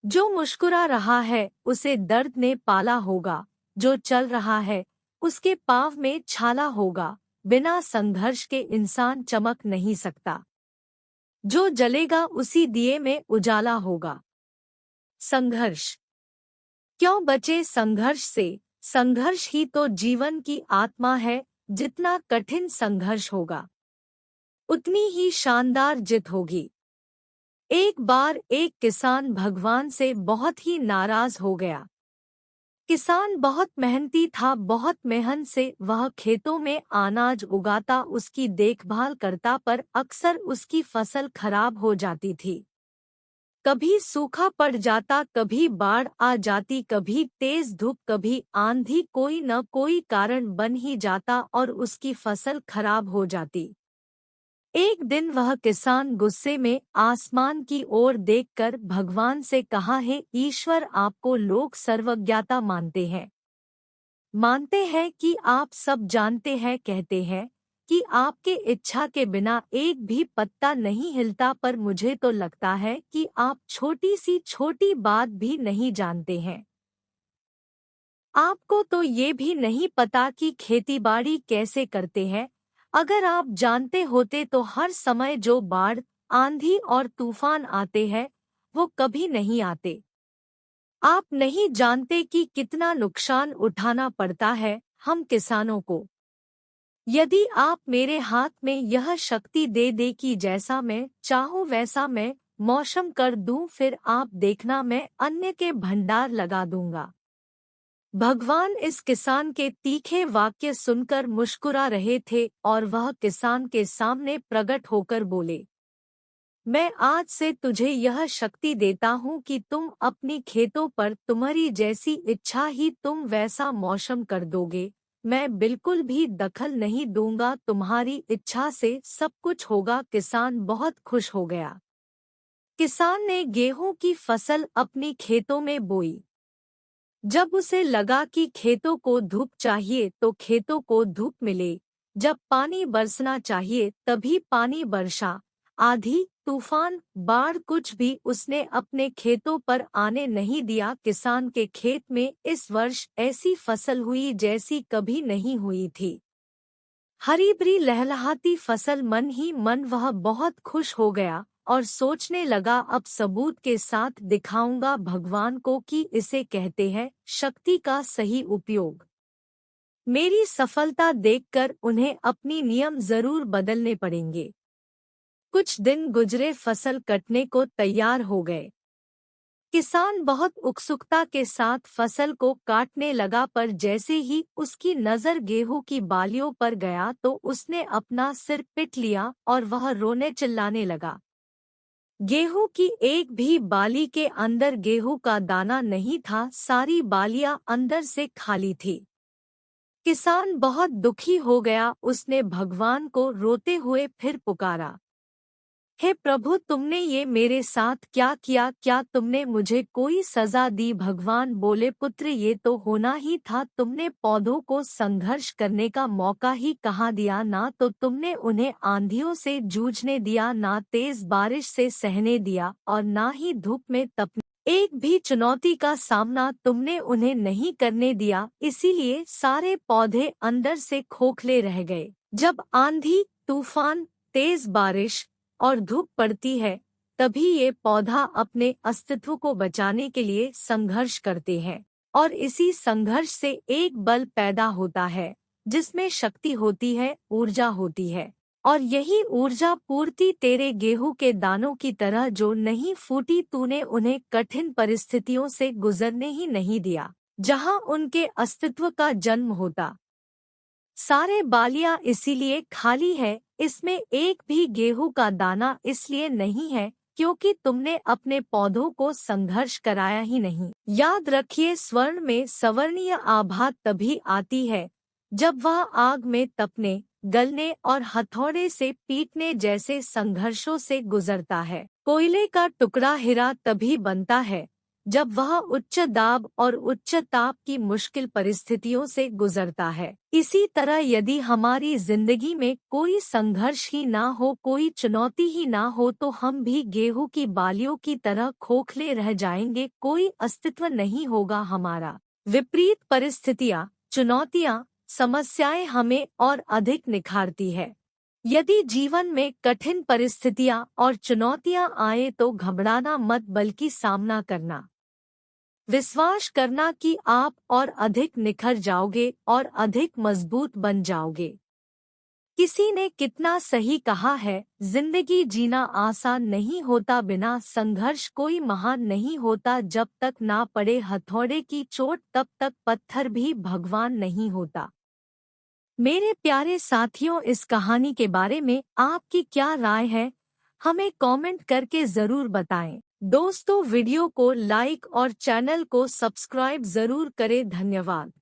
जो मुस्कुरा रहा है उसे दर्द ने पाला होगा, जो चल रहा है उसके पाँव में छाला होगा। बिना संघर्ष के इंसान चमक नहीं सकता। जो जलेगा उसी दिए में उजाला होगा। संघर्ष। क्यों बचे संघर्ष से? संघर्ष ही तो जीवन की आत्मा है। जितना कठिन संघर्ष होगा, उतनी ही शानदार जीत होगी। एक बार एक किसान भगवान से बहुत ही नाराज हो गया। किसान बहुत मेहनती था, बहुत मेहनत से वह खेतों में अनाज उगाता, उसकी देखभाल करता, पर अक्सर उसकी फसल खराब हो जाती थी। कभी सूखा पड़ जाता, कभी बाढ़ आ जाती, कभी तेज धूप, कभी आंधी, कोई न कोई कारण बन ही जाता और उसकी फसल खराब हो जाती। एक दिन वह किसान गुस्से में आसमान की ओर देखकर भगवान से कहा, हे ईश्वर, आपको लोग सर्वज्ञता मानते हैं कि आप सब जानते हैं, कहते हैं कि आपके इच्छा के बिना एक भी पत्ता नहीं हिलता, पर मुझे तो लगता है कि आप छोटी सी छोटी बात भी नहीं जानते हैं। आपको तो ये भी नहीं पता कि खेतीबाड़ी कैसे करते हैं। अगर आप जानते होते तो हर समय जो बाढ़, आंधी और तूफान आते हैं वो कभी नहीं आते। आप नहीं जानते कि कितना नुकसान उठाना पड़ता है हम किसानों को। यदि आप मेरे हाथ में यह शक्ति दे दे कि जैसा मैं चाहूँ वैसा मैं मौसम कर दूं, फिर आप देखना मैं अन्न के भंडार लगा दूंगा। भगवान इस किसान के तीखे वाक्य सुनकर मुस्कुरा रहे थे और वह किसान के सामने प्रकट होकर बोले, मैं आज से तुझे यह शक्ति देता हूँ कि तुम अपनी खेतों पर तुम्हारी जैसी इच्छा ही तुम वैसा मौसम कर दोगे। मैं बिल्कुल भी दखल नहीं दूंगा, तुम्हारी इच्छा से सब कुछ होगा। किसान बहुत खुश हो गया। किसान ने गेहूं की फसल अपनी खेतों में बोई। जब उसे लगा कि खेतों को धूप चाहिए तो खेतों को धूप मिले, जब पानी बरसना चाहिए तभी पानी बरसा। आंधी, तूफान, बाढ़, कुछ भी उसने अपने खेतों पर आने नहीं दिया। किसान के खेत में इस वर्ष ऐसी फसल हुई जैसी कभी नहीं हुई थी। हरी भरी लहलहाती फसल, मन ही मन वह बहुत खुश हो गया और सोचने लगा, अब सबूत के साथ दिखाऊंगा भगवान को कि इसे कहते हैं शक्ति का सही उपयोग। मेरी सफलता देखकर उन्हें अपनी नियम जरूर बदलने पड़ेंगे। कुछ दिन गुजरे, फसल कटने को तैयार हो गए। किसान बहुत उत्सुकता के साथ फसल को काटने लगा, पर जैसे ही उसकी नज़र गेहूं की बालियों पर गया तो उसने अपना सिर पीट लिया और वह रोने चिल्लाने लगा। गेहूं की एक भी बाली के अंदर गेहूं का दाना नहीं था, सारी बालियां अंदर से खाली थी। किसान बहुत दुखी हो गया, उसने भगवान को रोते हुए फिर पुकारा, हे प्रभु, तुमने ये मेरे साथ क्या किया? क्या तुमने मुझे कोई सजा दी? भगवान बोले, पुत्र, ये तो होना ही था। तुमने पौधों को संघर्ष करने का मौका ही कहाँ दिया? ना तो तुमने उन्हें आंधियों से जूझने दिया, ना तेज बारिश से सहने दिया और ना ही धूप में तपने। एक भी चुनौती का सामना तुमने उन्हें नहीं करने दिया, इसीलिए सारे पौधे अंदर से खोखले रह गए। जब आंधी, तूफान, तेज बारिश और धूप पड़ती है तभी ये पौधा अपने अस्तित्व को बचाने के लिए संघर्ष करते हैं, और इसी संघर्ष से एक बल पैदा होता है जिसमें शक्ति होती है, ऊर्जा होती है। और यही ऊर्जा पूर्ति तेरे गेहूं के दानों की तरह जो नहीं फूटी, तूने उन्हें कठिन परिस्थितियों से गुजरने ही नहीं दिया जहां उनके अस्तित्व का जन्म होता। सारे बालियां इसीलिए खाली है, इसमें एक भी गेहूं का दाना इसलिए नहीं है क्योंकि तुमने अपने पौधों को संघर्ष कराया ही नहीं। याद रखिए, स्वर्ण में सवर्णीय आभा तभी आती है जब वह आग में तपने, गलने और हथौड़े से पीटने जैसे संघर्षों से गुजरता है। कोयले का टुकड़ा हीरा तभी बनता है जब वह उच्च दाब और उच्च ताप की मुश्किल परिस्थितियों से गुजरता है। इसी तरह यदि हमारी जिंदगी में कोई संघर्ष ही ना हो, कोई चुनौती ही ना हो, तो हम भी गेहूं की बालियों की तरह खोखले रह जाएंगे, कोई अस्तित्व नहीं होगा हमारा। विपरीत परिस्थितियां, चुनौतियां, समस्याएं हमें और अधिक निखारती है। यदि जीवन में कठिन परिस्थितियां और चुनौतियां आए तो घबराना मत, बल्कि सामना करना। विश्वास करना कि आप और अधिक निखर जाओगे और अधिक मजबूत बन जाओगे। किसी ने कितना सही कहा है, जिंदगी जीना आसान नहीं होता, बिना संघर्ष कोई महान नहीं होता, जब तक ना पड़े हथौड़े की चोट तब तक पत्थर भी भगवान नहीं होता। मेरे प्यारे साथियों, इस कहानी के बारे में आपकी क्या राय है? हमें कमेंट करके जरूर बताएं। दोस्तों, वीडियो को लाइक और चैनल को सब्सक्राइब जरूर करें। धन्यवाद।